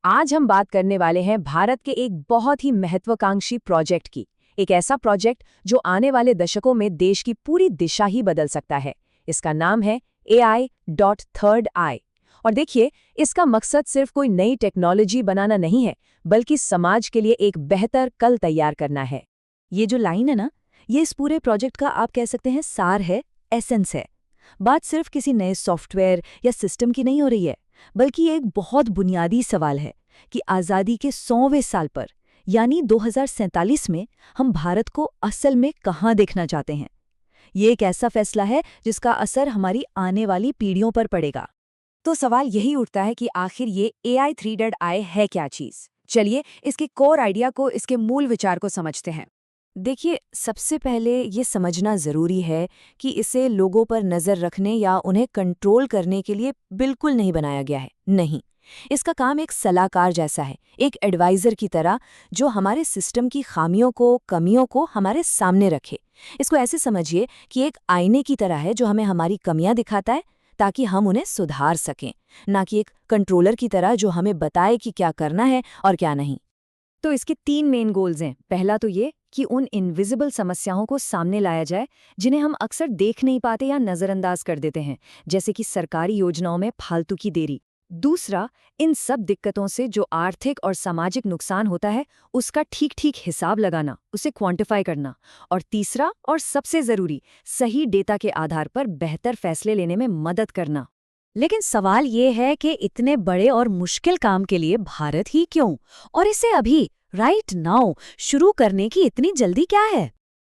आज हम बात करने वाले हैं भारत के एक बहुत ही महत्वाकांक्षी प्रोजेक्ट की। एक ऐसा प्रोजेक्ट जो आने वाले दशकों में देश की पूरी दिशा ही बदल सकता है। इसका नाम है AI.3rd.EYE। और देखिए, इसका मकसद सिर्फ कोई नई टेक्नोलॉजी बनाना नहीं है, बल्कि समाज के लिए एक बेहतर कल तैयार करना है। ये जो लाइन है ना, ये इस पूरे प्रोजेक्ट का आप कह सकते हैं सार है, एसेंस है। बात सिर्फ किसी नए सॉफ्टवेयर या सिस्टम की नहीं हो रही है, बल्कि ये एक बहुत बुनियादी सवाल है कि आज़ादी के 100वें साल पर यानी 2047 में हम भारत को असल में कहाँ देखना चाहते हैं। ये एक ऐसा फैसला है जिसका असर हमारी आने वाली पीढ़ियों पर पड़ेगा। तो सवाल यही उठता है कि आखिर ये AI.3rd.EYE है क्या चीज़। चलिए इसके कोर आइडिया को, इसके मूल विचार को समझते हैं। देखिए, सबसे पहले ये समझना ज़रूरी है कि इसे लोगों पर नज़र रखने या उन्हें कंट्रोल करने के लिए बिल्कुल नहीं बनाया गया है। नहीं, इसका काम एक सलाहकार जैसा है, एक एडवाइज़र की तरह, जो हमारे सिस्टम की खामियों को, कमियों को हमारे सामने रखे। इसको ऐसे समझिए कि एक आईने की तरह है जो हमें हमारी कमियां दिखाता है ताकि हम उन्हें सुधार सकें, ना कि एक कंट्रोलर की तरह जो हमें बताए कि क्या करना है और क्या नहीं। तो इसके 3 मेन गोल्स हैं। पहला तो ये कि उन इनविजिबल समस्याओं को सामने लाया जाए जिन्हें हम अक्सर देख नहीं पाते या नज़रअंदाज कर देते हैं, जैसे कि सरकारी योजनाओं में फालतू की देरी। दूसरा, इन सब दिक्कतों से जो आर्थिक और सामाजिक नुकसान होता है, उसका ठीक-ठीक हिसाब लगाना, उसे क्वांटिफाई करना। और तीसरा और सबसे ज़रूरी, सही डेटा के आधार पर बेहतर फैसले लेने में मदद करना। लेकिन सवाल ये है कि इतने बड़े और मुश्किल काम के लिए भारत ही क्यों, और इसे अभी राइट नाउ शुरू करने की इतनी जल्दी क्या है?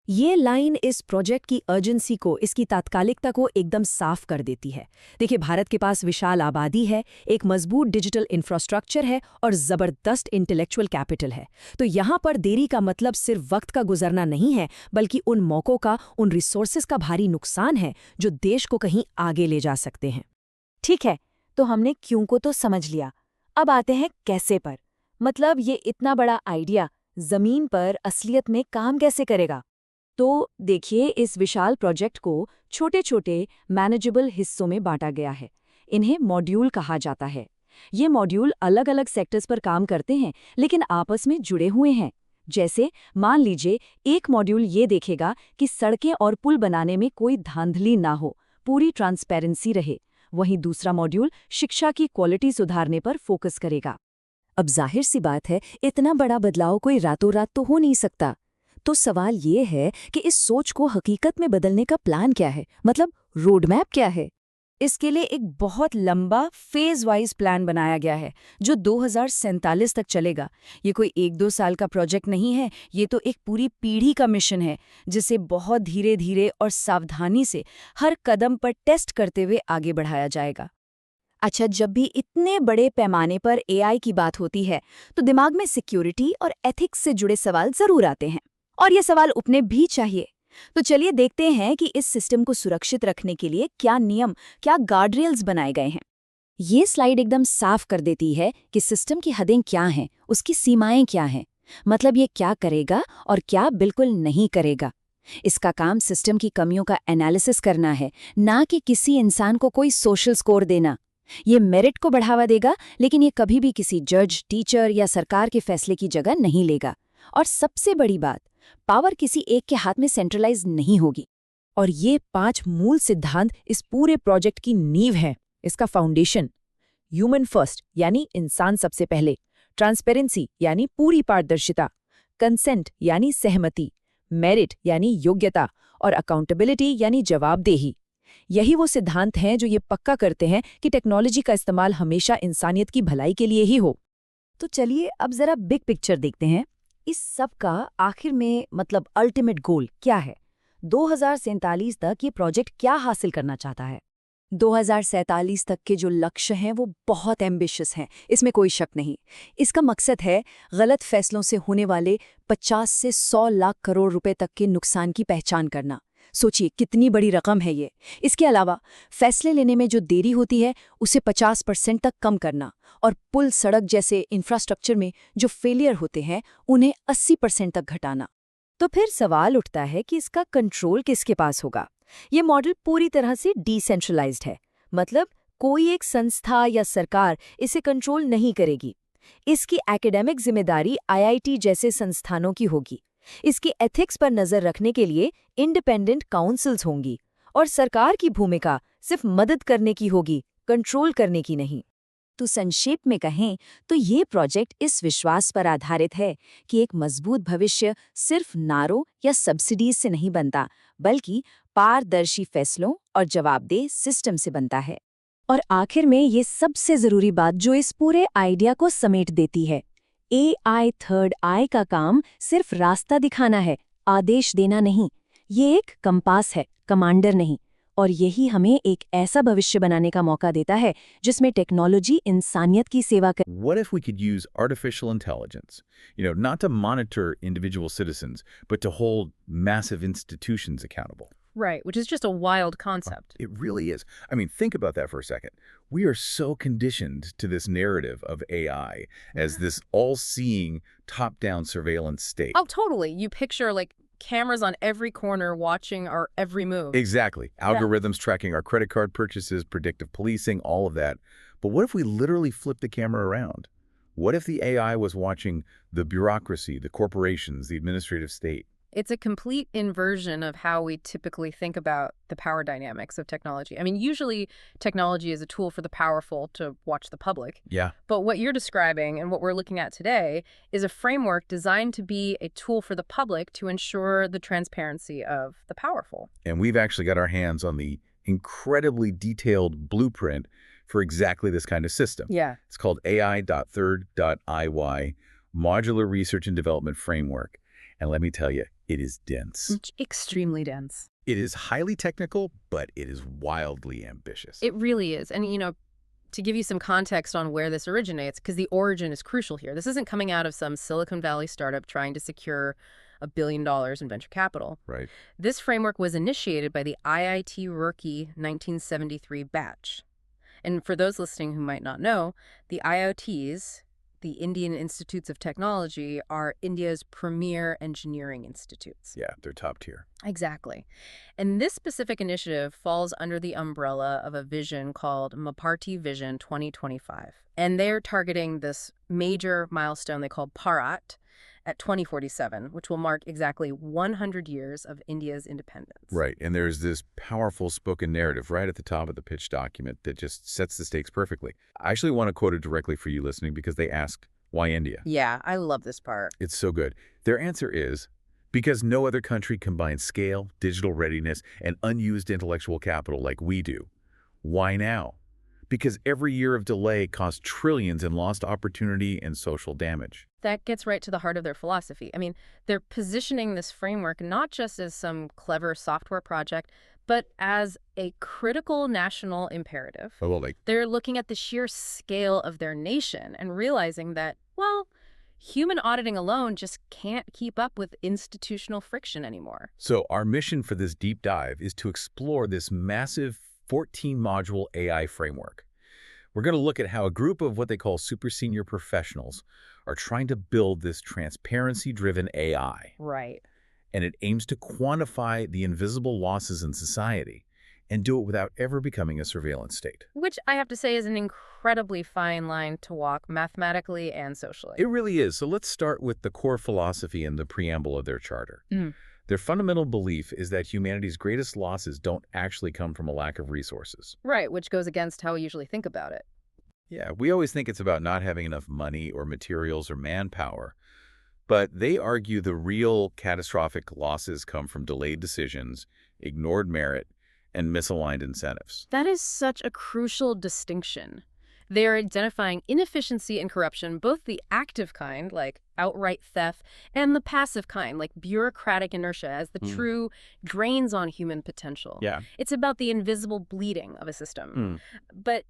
ये लाइन इस प्रोजेक्ट की अर्जेंसी को, इसकी तात्कालिकता को एकदम साफ कर देती है। देखिए, भारत के पास विशाल आबादी है, एक मजबूत डिजिटल इंफ्रास्ट्रक्चर है और जबरदस्त इंटेलेक्चुअल कैपिटल है। तो यहाँ पर देरी का मतलब सिर्फ वक्त का गुजरना नहीं है, बल्कि उन मौकों का, उन रिसोर्सेज का भारी नुकसान है जो देश को कहीं आगे ले जा सकते हैं। ठीक है, तो हमने क्यों को तो समझ लिया। अब आते हैं कैसे पर। मतलब ये इतना बड़ा आइडिया जमीन पर असलियत में काम कैसे करेगा। तो देखिए, इस विशाल प्रोजेक्ट को छोटे-छोटे मैनेजेबल हिस्सों में बांटा गया है। इन्हें मॉड्यूल कहा जाता है। ये मॉड्यूल अलग-अलग सेक्टर्स पर काम करते हैं, लेकिन आपस में जुड़े हुए हैं। जैसे मान लीजिए, एक मॉड्यूल ये देखेगा कि सड़कें और पुल बनाने में कोई धांधली ना हो, पूरी ट्रांसपेरेंसी रहे। वहीं दूसरा मॉड्यूल शिक्षा की क्वालिटी सुधारने पर फोकस करेगा। अब जाहिर सी बात है, इतना बड़ा बदलाव कोई रातों रात तो हो नहीं सकता। तो सवाल ये है कि इस सोच को हकीकत में बदलने का प्लान क्या है, मतलब रोड मैप क्या है? इसके लिए एक बहुत लंबा फेज वाइज प्लान बनाया गया है जो 2047 तक चलेगा। ये कोई 1-2 साल का प्रोजेक्ट नहीं है, ये तो एक पूरी पीढ़ी का मिशन है, जिसे बहुत धीरे धीरे और सावधानी से हर कदम पर टेस्ट करते हुए आगे बढ़ाया जाएगा। अच्छा, जब भी इतने बड़े पैमाने पर AI की बात होती है, तो दिमाग में सिक्योरिटी और एथिक्स से जुड़े सवाल जरूर आते हैं, और ये सवाल उठने भी चाहिए। तो चलिए देखते हैं कि इस सिस्टम को सुरक्षित रखने के लिए क्या नियम, क्या गार्डरेल्स बनाए गए हैं। ये स्लाइड एकदम साफ कर देती है कि सिस्टम की हदें क्या हैं, उसकी सीमाएं क्या हैं। मतलब ये क्या करेगा और क्या बिल्कुल नहीं करेगा। इसका काम सिस्टम की कमियों का एनालिसिस करना है, ना कि किसी इंसान को कोई सोशल स्कोर देना। ये मेरिट को बढ़ावा देगा, लेकिन ये कभी भी किसी जज, टीचर या सरकार के फैसले की जगह नहीं लेगा। और सबसे बड़ी बात, पावर किसी एक के हाथ में सेंट्रलाइज नहीं होगी। और ये 5 मूल सिद्धांत इस पूरे प्रोजेक्ट की नींव हैं। इसका फाउंडेशन: ह्यूमन फर्स्ट यानी इंसान सबसे पहले, ट्रांसपेरेंसी यानी पूरी पारदर्शिता, कंसेंट यानी सहमति, मेरिट यानी योग्यता, और अकाउंटेबिलिटी यानी जवाबदेही। यही वो सिद्धांत हैं जो ये पक्का करते हैं कि टेक्नोलॉजी का इस्तेमाल हमेशा इंसानियत की भलाई के लिए ही हो। तो चलिए अब जरा बिग पिक्चर देखते हैं। इस सब का आखिर में मतलब अल्टीमेट गोल क्या है? 2047 तक ये प्रोजेक्ट क्या हासिल करना चाहता है? 2047 तक के जो लक्ष्य हैं वो बहुत एम्बिशियस हैं, इसमें कोई शक नहीं। इसका मकसद है गलत फैसलों से होने वाले 50 से 100 लाख करोड़ रुपए तक के नुकसान की पहचान करना। सोचिए कितनी बड़ी रकम है ये। इसके अलावा फैसले लेने में जो देरी होती है उसे 50% तक कम करना, और पुल, सड़क जैसे इंफ्रास्ट्रक्चर में जो फेलियर होते हैं उन्हें 80% तक घटाना। तो फिर सवाल उठता है कि इसका कंट्रोल किसके पास होगा? ये मॉडल पूरी तरह से डिसेंट्रलाइज्ड है, मतलब कोई एक संस्था या सरकार इसे कंट्रोल नहीं करेगी। इसकी एकेडमिक जिम्मेदारी आईआईटी जैसे संस्थानों की होगी। इसके एथिक्स पर नजर रखने के लिए इंडिपेंडेंट काउंसिल्स होंगी और सरकार की भूमिका सिर्फ मदद करने की होगी, कंट्रोल करने की नहीं। तो संक्षेप में कहें तो ये प्रोजेक्ट इस विश्वास पर आधारित है कि एक मजबूत भविष्य सिर्फ नारों या सब्सिडीज से नहीं बनता, बल्कि पारदर्शी फैसलों और जवाबदेह सिस्टम से बनता है। और आखिर में ये सबसे जरूरी बात जो इस पूरे आइडिया को समेट देती है, AI3rd.EYE का काम सिर्फ रास्ता दिखाना है, आदेश देना नहीं। ये एक कंपास है, कमांडर नहीं। और यही हमें एक ऐसा भविष्य बनाने का मौका देता है जिसमें टेक्नोलॉजी इंसानियत की सेवा कर। What if we could use artificial intelligence, not to monitor individual citizens, but to hold massive institutions accountable? Right, which is just a wild concept. It really is. I mean, think about that for a second. We are so conditioned to this narrative of AI as this all-seeing, top-down surveillance state. Oh, totally. You picture, like, cameras on every corner watching our every move. Exactly. Algorithms tracking our credit card purchases, predictive policing, all of that. But what if we literally flip the camera around? What if the AI was watching the bureaucracy, the corporations, the administrative state? It's a complete inversion of how we typically think about the power dynamics of technology. I mean, usually technology is a tool for the powerful to watch the public. Yeah. But what you're describing and what we're looking at today is a framework designed to be a tool for the public to ensure the transparency of the powerful. And we've actually got our hands on the incredibly detailed blueprint for exactly this kind of system. Yeah. It's called AI.3rd.EYE, Modular Research and Development Framework. And let me tell you, it is dense. It's extremely dense. It is highly technical, but it is wildly ambitious. It really is. And, to give you some context on where this originates, because the origin is crucial here. This isn't coming out of some Silicon Valley startup trying to secure $1 billion in venture capital. Right. This framework was initiated by the IIT-RRQI 1973 batch. And for those listening who might not know, the IITs, the Indian Institutes of Technology, are India's premier engineering institutes. Yeah, they're top tier. Exactly. And this specific initiative falls under the umbrella of a vision called Bharti Vision 2025. And they're targeting this major milestone they call Bharat at 2047, which will mark exactly 100 years of India's independence. Right, and there's this powerful spoken narrative right at the top of the pitch document that just sets the stakes perfectly. I actually want to quote it directly for you listening because they asked, why India? Yeah, I love this part. It's so good. Their answer is, because no other country combines scale, digital readiness, and unused intellectual capital like we do. Why now? Because every year of delay costs trillions in lost opportunity and social damage. That gets right to the heart of their philosophy. I mean, they're positioning this framework not just as some clever software project, but as a critical national imperative. Oh, well, They're looking at the sheer scale of their nation and realizing that, well, human auditing alone just can't keep up with institutional friction anymore. So our mission for this deep dive is to explore this massive 14-module AI framework. We're going to look at how a group of what they call super senior professionals are trying to build this transparency-driven AI. Right. And it aims to quantify the invisible losses in society and do it without ever becoming a surveillance state. Which I have to say is an incredibly fine line to walk mathematically and socially. It really is. So let's start with the core philosophy and the preamble of their charter. Their fundamental belief is that humanity's greatest losses don't actually come from a lack of resources. Right, which goes against how we usually think about it. Yeah, we always think it's about not having enough money or materials or manpower. But they argue the real catastrophic losses come from delayed decisions, ignored merit, and misaligned incentives. That is such a crucial distinction. They are identifying inefficiency and corruption, both the active kind, like outright theft, and the passive kind, like bureaucratic inertia, as the true drains on human potential. Yeah. It's about the invisible bleeding of a system. But,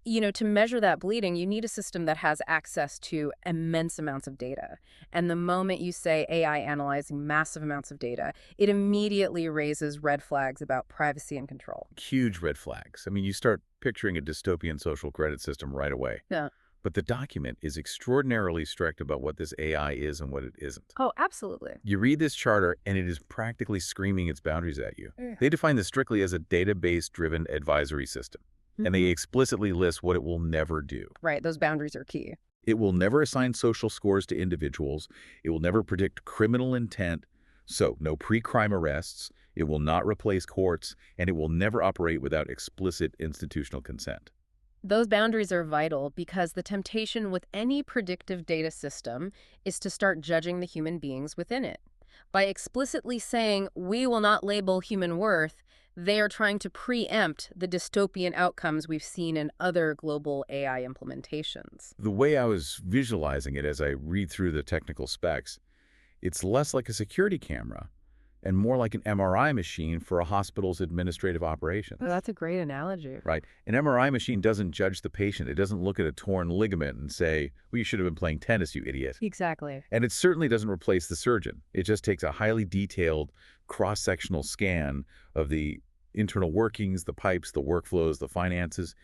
to measure that bleeding, you need a system that has access to immense amounts of data. And the moment you say AI analyzing massive amounts of data, it immediately raises red flags about privacy and control. Huge red flags. I mean, you start picturing a dystopian social credit system right away. Yeah. But the document is extraordinarily strict about what this AI is and what it isn't. Oh, absolutely. You read this charter, and it is practically screaming its boundaries at you. They define this strictly as a database-driven advisory system, and they explicitly list what it will never do. Right, those boundaries are key. It will never assign social scores to individuals. It will never predict criminal intent. So, no pre-crime arrests. It will not replace courts, and it will never operate without explicit institutional consent. Those boundaries are vital because the temptation with any predictive data system is to start judging the human beings within it. By explicitly saying, we will not label human worth, they are trying to preempt the dystopian outcomes we've seen in other global AI implementations. The way I was visualizing it as I read through the technical specs, it's less like a security camera and more like an MRI machine for a hospital's administrative operations. Oh, that's a great analogy. Right. An MRI machine doesn't judge the patient. It doesn't look at a torn ligament and say, well, you should have been playing tennis, you idiot. Exactly. And it certainly doesn't replace the surgeon. It just takes a highly detailed cross-sectional scan of the internal workings, the pipes, the workflows, the finances,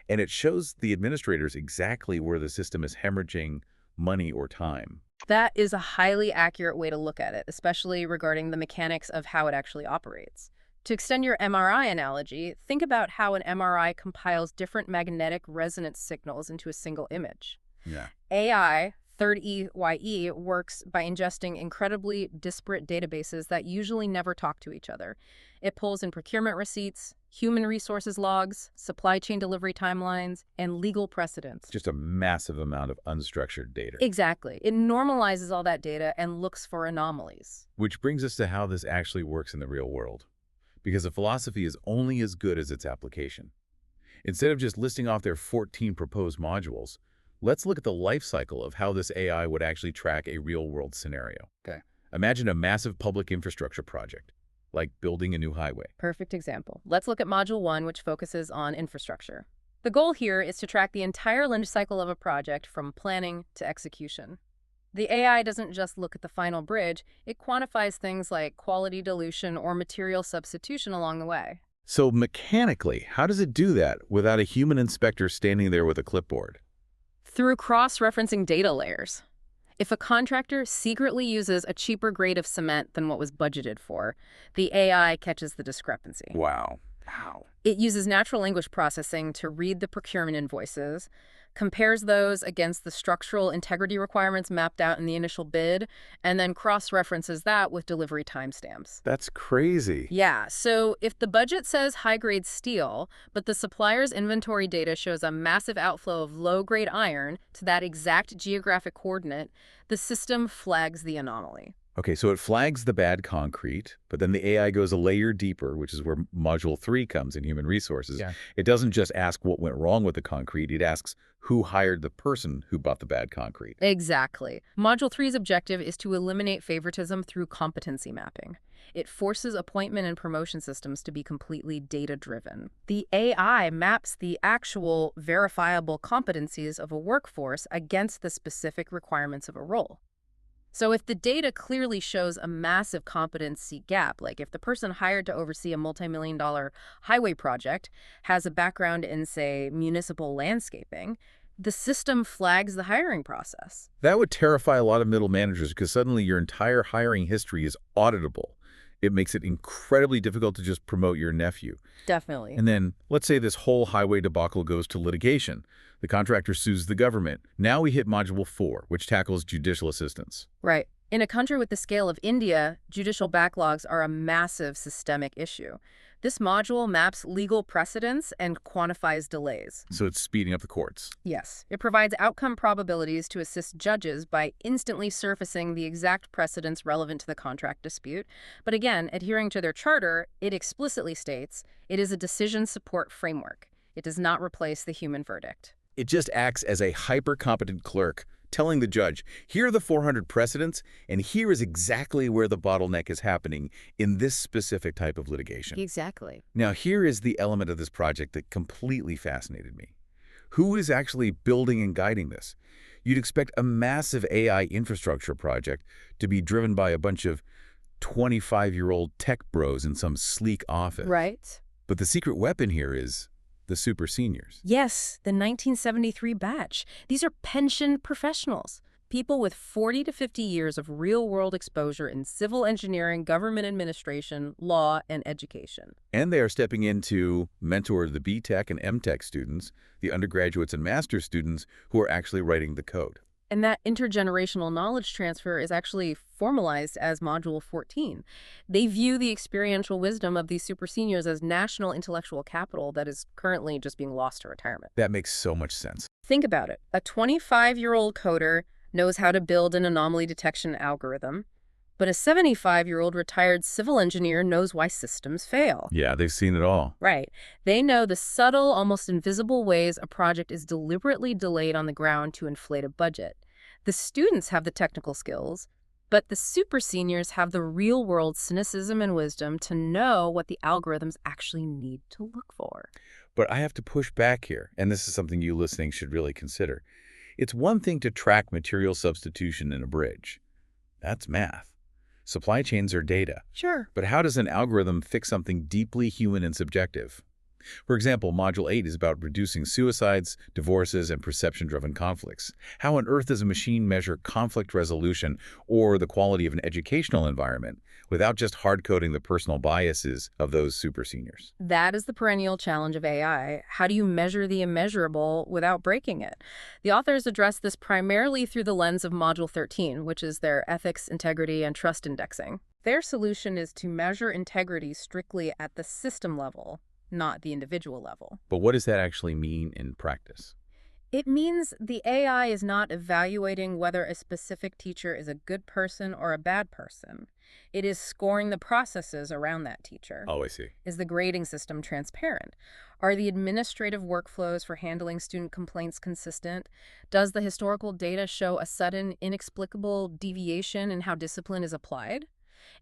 and it shows the administrators exactly where the system is hemorrhaging money or time. That is a highly accurate way to look at it, especially regarding the mechanics of how it actually operates. To extend your MRI analogy, think about how an MRI compiles different magnetic resonance signals into a single image. Yeah. AI.3rd.EYE works by ingesting incredibly disparate databases that usually never talk to each other. It pulls in procurement receipts, human resources logs, supply chain delivery timelines, and legal precedents. Just a massive amount of unstructured data. Exactly. It normalizes all that data and looks for anomalies. Which brings us to how this actually works in the real world. Because the philosophy is only as good as its application. Instead of just listing off their 14 proposed modules, let's look at the life cycle of how this AI would actually track a real-world scenario. Okay. Imagine a massive public infrastructure project, like building a new highway. Perfect example. Let's look at Module 1, which focuses on infrastructure. The goal here is to track the entire life cycle of a project from planning to execution. The AI doesn't just look at the final bridge, it quantifies things like quality dilution or material substitution along the way. So mechanically, how does it do that without a human inspector standing there with a clipboard? Through cross-referencing data layers. If a contractor secretly uses a cheaper grade of cement than what was budgeted for, the AI catches the discrepancy. Wow. How? It uses natural language processing to read the procurement invoices, compares those against the structural integrity requirements mapped out in the initial bid, and then cross-references that with delivery timestamps. That's crazy. Yeah, so if the budget says high-grade steel, but the supplier's inventory data shows a massive outflow of low-grade iron to that exact geographic coordinate, the system flags the anomaly. Okay, so it flags the bad concrete, but then the AI goes a layer deeper, which is where Module 3 comes in human resources. Yeah. It doesn't just ask what went wrong with the concrete, it asks who hired the person who bought the bad concrete. Exactly. Module 3's objective is to eliminate favoritism through competency mapping. It forces appointment and promotion systems to be completely data-driven. The AI maps the actual verifiable competencies of a workforce against the specific requirements of a role. So if the data clearly shows a massive competency gap, like if the person hired to oversee a multi-million-dollar highway project has a background in, say, municipal landscaping, the system flags the hiring process. That would terrify a lot of middle managers because suddenly your entire hiring history is auditable. It makes it incredibly difficult to just promote your nephew. Definitely. And then, let's say this whole highway debacle goes to litigation. The contractor sues the government. Now we hit Module 4, which tackles judicial assistance. Right. In a country with the scale of India, judicial backlogs are a massive systemic issue. This module maps legal precedents and quantifies delays. So it's speeding up the courts. Yes. It provides outcome probabilities to assist judges by instantly surfacing the exact precedents relevant to the contract dispute. But again, adhering to their charter, it explicitly states it is a decision support framework. It does not replace the human verdict. It just acts as a hyper-competent clerk telling the judge, here are the 400 precedents, and here is exactly where the bottleneck is happening in this specific type of litigation. Exactly. Now, here is the element of this project that completely fascinated me. Who is actually building and guiding this? You'd expect a massive AI infrastructure project to be driven by a bunch of 25-year-old tech bros in some sleek office. Right. But the secret weapon here is the super seniors. Yes, the 1973 batch. These are pensioned professionals. People with 40 to 50 years of real-world exposure in civil engineering, government administration, law, and education. And they are stepping in to mentor the B.Tech and M.Tech students, the undergraduates and master's students who are actually writing the code. And that intergenerational knowledge transfer is actually formalized as Module 14. They view the experiential wisdom of these super seniors as national intellectual capital that is currently just being lost to retirement. That makes so much sense. Think about it. A 25-year-old coder knows how to build an anomaly detection algorithm, but a 75-year-old retired civil engineer knows why systems fail. Yeah, they've seen it all. Right. They know the subtle, almost invisible ways a project is deliberately delayed on the ground to inflate a budget. The students have the technical skills, but the super seniors have the real-world cynicism and wisdom to know what the algorithms actually need to look for. But I have to push back here, and this is something you listening should really consider. It's one thing to track material substitution in a bridge. That's math. Supply chains are data. Sure. But how does an algorithm fix something deeply human and subjective? For example, Module 8 is about reducing suicides, divorces, and perception-driven conflicts. How on earth does a machine measure conflict resolution or the quality of an educational environment without just hard-coding the personal biases of those super seniors? That is the perennial challenge of AI. How do you measure the immeasurable without breaking it? The authors address this primarily through the lens of Module 13, which is their ethics, integrity, and trust indexing. Their solution is to measure integrity strictly at the system level, not the individual level. But what does that actually mean in practice? It means the AI is not evaluating whether a specific teacher is a good person or a bad person. It is scoring the processes around that teacher. Oh, I see. Is the grading system transparent? Are the administrative workflows for handling student complaints consistent? Does the historical data show a sudden, inexplicable deviation in how discipline is applied?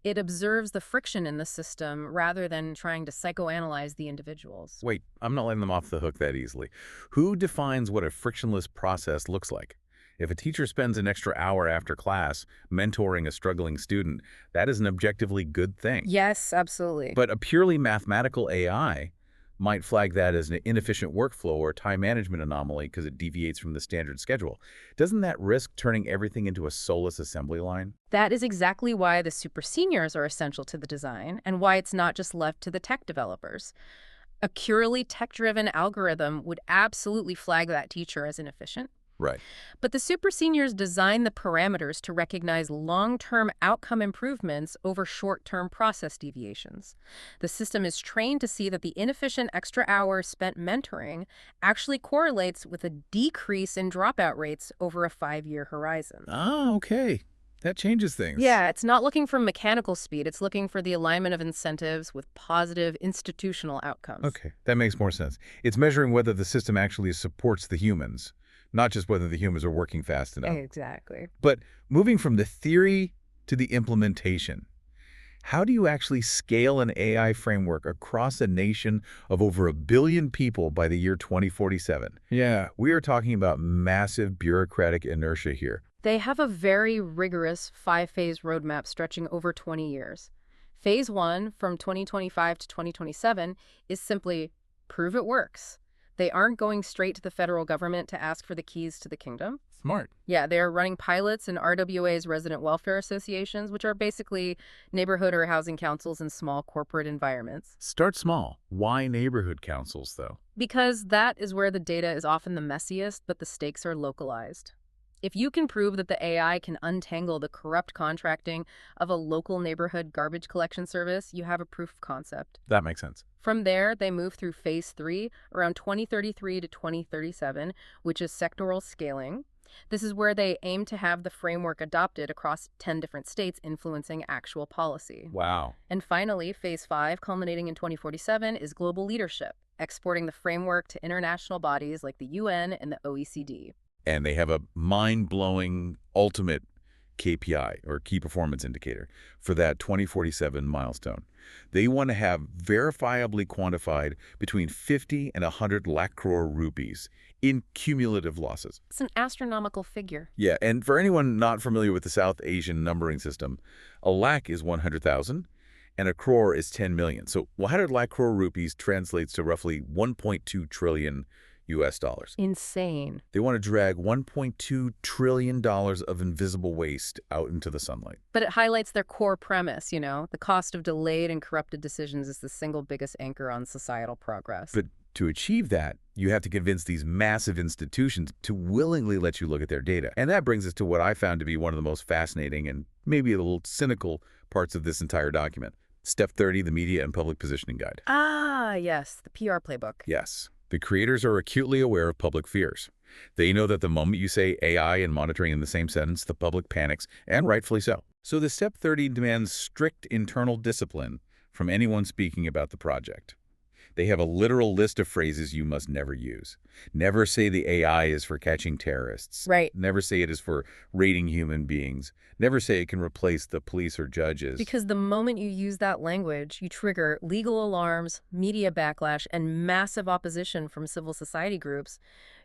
It observes the friction in the system rather than trying to psychoanalyze the individuals. Wait, I'm not letting them off the hook that easily. Who defines what a frictionless process looks like? If a teacher spends an extra hour after class mentoring a struggling student, that is an objectively good thing. Yes, absolutely. But a purely mathematical AI might flag that as an inefficient workflow or time management anomaly because it deviates from the standard schedule. Doesn't that risk turning everything into a soulless assembly line? That is exactly why the super seniors are essential to the design and why it's not just left to the tech developers. A purely tech-driven algorithm would absolutely flag that teacher as inefficient. Right. But the super seniors design the parameters to recognize long-term outcome improvements over short-term process deviations. The system is trained to see that the inefficient extra hours spent mentoring actually correlates with a decrease in dropout rates over a 5-year horizon. Ah, okay. That changes things. Yeah, it's not looking for mechanical speed. It's looking for the alignment of incentives with positive institutional outcomes. Okay, that makes more sense. It's measuring whether the system actually supports the humans, not just whether the humans are working fast enough. Exactly. But moving from the theory to the implementation, how do you actually scale an AI framework across a nation of over 1 billion people by the year 2047? Yeah, we are talking about massive bureaucratic inertia here. They have a very rigorous 5-phase roadmap stretching over 20 years. Phase 1, from 2025 to 2027, is simply prove it works. They aren't going straight to the federal government to ask for the keys to the kingdom. Smart. Yeah, they're running pilots in RWA's resident welfare associations, which are basically neighborhood or housing councils in small corporate environments. Start small. Why neighborhood councils, though? Because that is where the data is often the messiest, but the stakes are localized. If you can prove that the AI can untangle the corrupt contracting of a local neighborhood garbage collection service, you have a proof of concept. That makes sense. From there, they move through Phase 3 around 2033 to 2037, which is sectoral scaling. This is where they aim to have the framework adopted across 10 different states, influencing actual policy. Wow. And finally, Phase 5, culminating in 2047, is global leadership, exporting the framework to international bodies like the UN and the OECD. And they have a mind-blowing ultimate KPI, or key performance indicator, for that 2047 milestone. They want to have verifiably quantified between 50 and 100 lakh crore rupees in cumulative losses. It's an astronomical figure. Yeah, and for anyone not familiar with the South Asian numbering system, a lakh is 100,000 and a crore is 10 million. So 100 lakh crore rupees translates to roughly 1.2 trillion US dollars. Insane. They want to drag $1.2 trillion of invisible waste out into the sunlight. But it highlights their core premise, the cost of delayed and corrupted decisions is the single biggest anchor on societal progress. But to achieve that, you have to convince these massive institutions to willingly let you look at their data. And that brings us to what I found to be one of the most fascinating and maybe a little cynical parts of this entire document. Step 30, the Media and Public Positioning Guide. Ah, yes, the PR playbook. Yes. The creators are acutely aware of public fears. They know that the moment you say AI and monitoring in the same sentence, the public panics, and rightfully so. So the Step 30 demands strict internal discipline from anyone speaking about the project. They have a literal list of phrases you must never use. Never say the AI is for catching terrorists. Right. Never say it is for rating human beings. Never say it can replace the police or judges. Because the moment you use that language, you trigger legal alarms, media backlash, and massive opposition from civil society groups.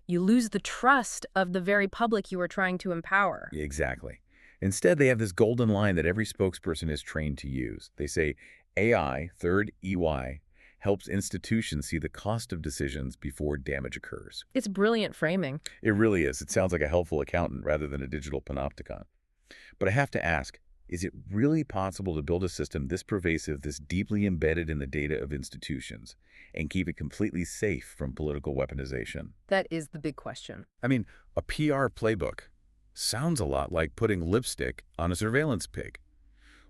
You lose the trust of the very public you are trying to empower. Exactly. Instead, they have this golden line that every spokesperson is trained to use. They say, AI.3rd.EYE helps institutions see the cost of decisions before damage occurs. It's brilliant framing. It really is. It sounds like a helpful accountant rather than a digital panopticon. But I have to ask, is it really possible to build a system this pervasive, this deeply embedded in the data of institutions, and keep it completely safe from political weaponization? That is the big question. I mean, a PR playbook sounds a lot like putting lipstick on a surveillance pig.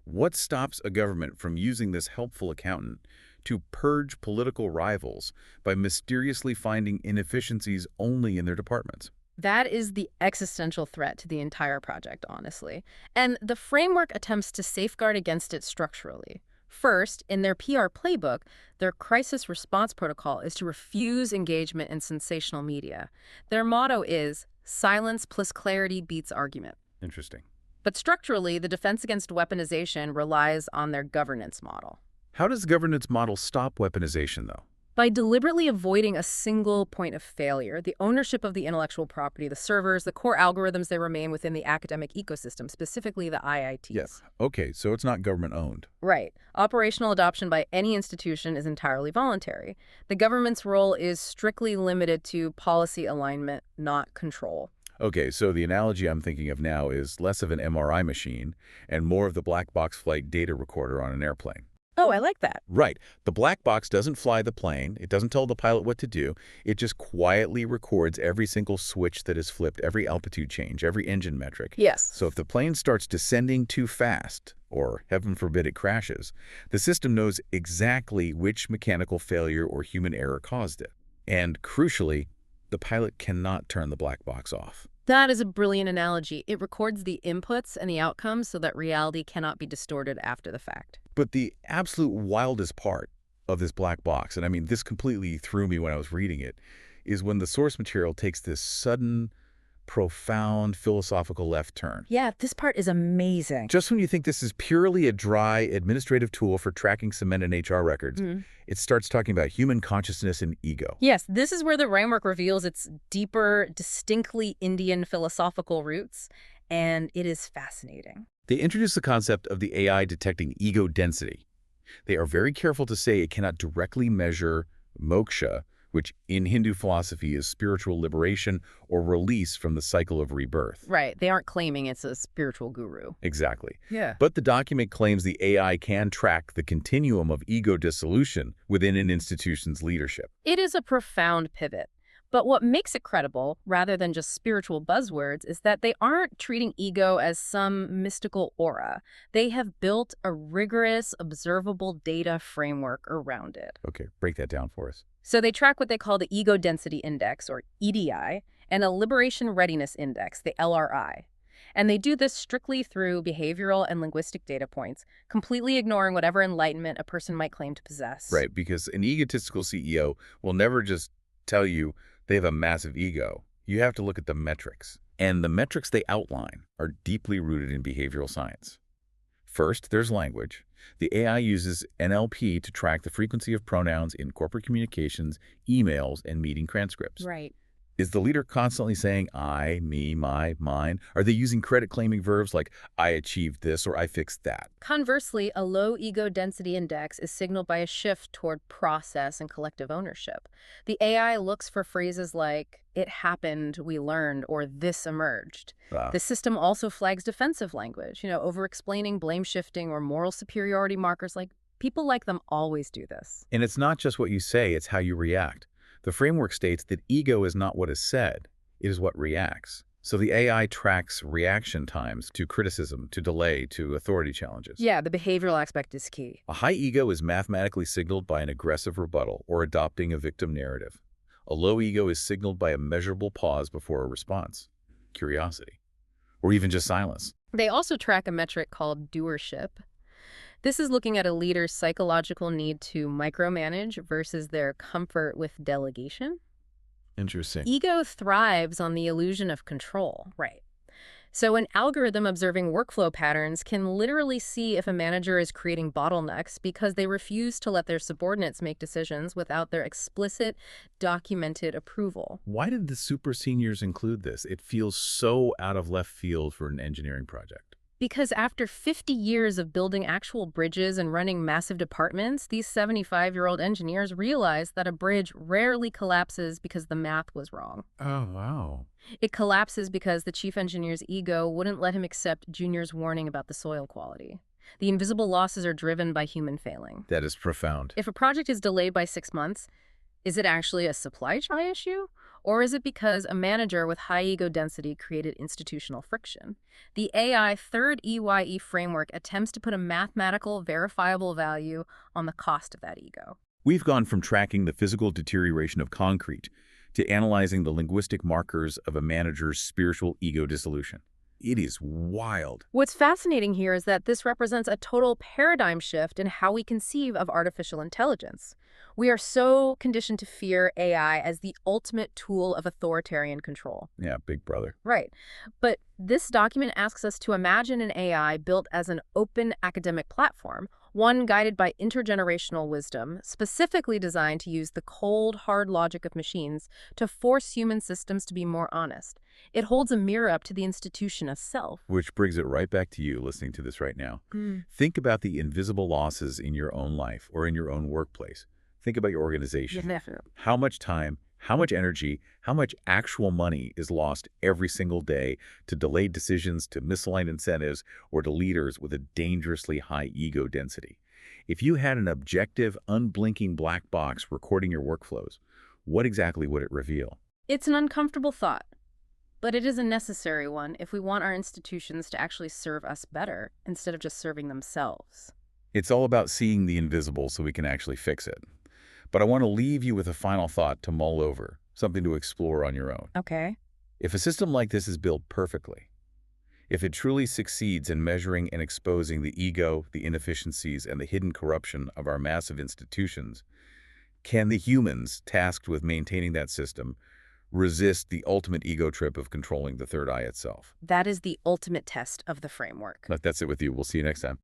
What stops a government from using this helpful accountant to purge political rivals by mysteriously finding inefficiencies only in their departments? That is the existential threat to the entire project, honestly. And the framework attempts to safeguard against it structurally. First, in their PR playbook, their crisis response protocol is to refuse engagement in sensational media. Their motto is, silence plus clarity beats argument. Interesting. But structurally, the defense against weaponization relies on their governance model. How does the governance model stop weaponization, though? By deliberately avoiding a single point of failure, the ownership of the intellectual property, the servers, the core algorithms that remain within the academic ecosystem, specifically the IITs. Yes. Okay, so it's not government-owned. Right. Operational adoption by any institution is entirely voluntary. The government's role is strictly limited to policy alignment, not control. Okay, so the analogy I'm thinking of now is less of an MRI machine and more of the black box flight data recorder on an airplane. Oh, I like that. Right. The black box doesn't fly the plane. It doesn't tell the pilot what to do. It just quietly records every single switch that is flipped, every altitude change, every engine metric. Yes. So if the plane starts descending too fast, or heaven forbid it crashes, the system knows exactly which mechanical failure or human error caused it. And crucially, the pilot cannot turn the black box off. That is a brilliant analogy. It records the inputs and the outcomes so that reality cannot be distorted after the fact. But the absolute wildest part of this black box, and I mean, this completely threw me when I was reading it, is when the source material takes this sudden, profound philosophical left turn. Yeah, this part is amazing. Just when you think this is purely a dry administrative tool for tracking cement and HR records, it starts talking about human consciousness and ego. Yes, this is where the framework reveals its deeper, distinctly Indian philosophical roots, and it is fascinating. They introduce the concept of the AI detecting ego density. They are very careful to say it cannot directly measure moksha, which in Hindu philosophy is spiritual liberation or release from the cycle of rebirth. Right. They aren't claiming it's a spiritual guru. Exactly. Yeah. But the document claims the AI can track the continuum of ego dissolution within an institution's leadership. It is a profound pivot. But what makes it credible, rather than just spiritual buzzwords, is that they aren't treating ego as some mystical aura. They have built a rigorous, observable data framework around it. Okay, break that down for us. So they track what they call the Ego Density Index, or EDI, and a Liberation Readiness Index, the LRI. And they do this strictly through behavioral and linguistic data points, completely ignoring whatever enlightenment a person might claim to possess. Right, because an egotistical CEO will never just tell you they have a massive ego. You have to look at the metrics. And the metrics they outline are deeply rooted in behavioral science. First, there's language. The AI uses NLP to track the frequency of pronouns in corporate communications, emails, and meeting transcripts. Right. Is the leader constantly saying I, me, my, mine? Are they using credit-claiming verbs like I achieved this or I fixed that? Conversely, a low ego density index is signaled by a shift toward process and collective ownership. The AI looks for phrases like, it happened, we learned, or this emerged. Ah, The system also flags defensive language, over-explaining, blame-shifting, or moral superiority markers like people like them always do this. and it's not just what you say, it's how you react. The framework states that ego is not what is said, it is what reacts. So the AI tracks reaction times to criticism, to delay, to authority challenges. Yeah, the behavioral aspect is key. A high ego is mathematically signaled by an aggressive rebuttal or adopting a victim narrative. A low ego is signaled by a measurable pause before a response, curiosity, or even just silence. They also track a metric called doership. This is looking at a leader's psychological need to micromanage versus their comfort with delegation. Interesting. Ego thrives on the illusion of control. Right. So an algorithm observing workflow patterns can literally see if a manager is creating bottlenecks because they refuse to let their subordinates make decisions without their explicit, documented approval. Why did the super seniors include this? It feels so out of left field for an engineering project. Because after 50 years of building actual bridges and running massive departments, these 75-year-old engineers realized that a bridge rarely collapses because the math was wrong. Oh, wow. It collapses because the chief engineer's ego wouldn't let him accept Junior's warning about the soil quality. The invisible losses are driven by human failing. That is profound. If a project is delayed by 6 months, is it actually a supply chain issue? Or is it because a manager with high ego density created institutional friction? The AI.3rd.EYE framework attempts to put a mathematical, verifiable value on the cost of that ego. We've gone from tracking the physical deterioration of concrete to analyzing the linguistic markers of a manager's spiritual ego dissolution. It is wild. What's fascinating here is that this represents a total paradigm shift in how we conceive of artificial intelligence. We are so conditioned to fear AI as the ultimate tool of authoritarian control. Yeah, big brother. Right. But this document asks us to imagine an AI built as an open academic platform, one guided by intergenerational wisdom, specifically designed to use the cold, hard logic of machines to force human systems to be more honest. It holds a mirror up to the institution of self. Which brings it right back to you listening to this right now. Think about the invisible losses in your own life or in your own workplace. Think about your organization. Definitely. How much time, how much energy, how much actual money is lost every single day to delayed decisions, to misaligned incentives, or to leaders with a dangerously high ego density. If you had an objective, unblinking black box recording your workflows, what exactly would it reveal? It's an uncomfortable thought, but it is a necessary one if we want our institutions to actually serve us better instead of just serving themselves. It's all about seeing the invisible so we can actually fix it. But I want to leave you with a final thought to mull over, something to explore on your own. Okay. If a system like this is built perfectly, if it truly succeeds in measuring and exposing the ego, the inefficiencies, and the hidden corruption of our massive institutions, can the humans tasked with maintaining that system resist the ultimate ego trip of controlling the third eye itself? That is the ultimate test of the framework. That's it with you. We'll see you next time.